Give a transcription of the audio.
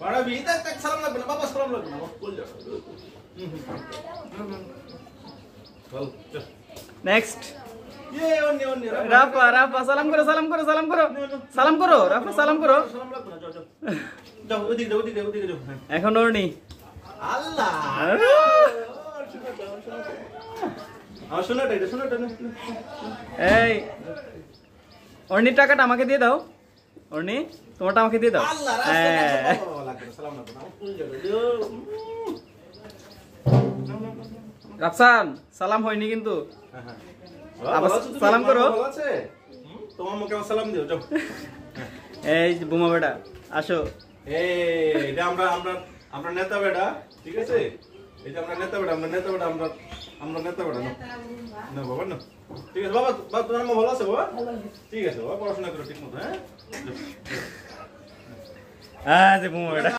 बड़ा भी तक सलाम लगना वापस सलाम लगना बोल जा चल नेक्स्ट ये ओन्नी राफा सलाम करो राफा सलाम करो सलाम लगना जाओ ওদিকে যাও এখন অর্নি আল্লাহ শোনাটা এই অর্নি টাকাটা আমাকে দিয়ে দাও অর্নি তোমারটা আমাকে দিয়ে দাও রাফসান সালাম হয়নি কিন্তু সালাম করো তোমার মুখে সালাম দিও যাও এই বুমা বেটা আসো এই এটা আমরা নেতা বেটা ঠিক আছে এই যে আমরা নেতা বেটা আমরা নেতা বেটা না বাবা না ঠিক আছে বাবা তোমার মা ভালো আছে বাবা ঠিক আছে বাবা পড়াশোনা করো ঠিক মতো হ্যাঁ যে বুমা বেটা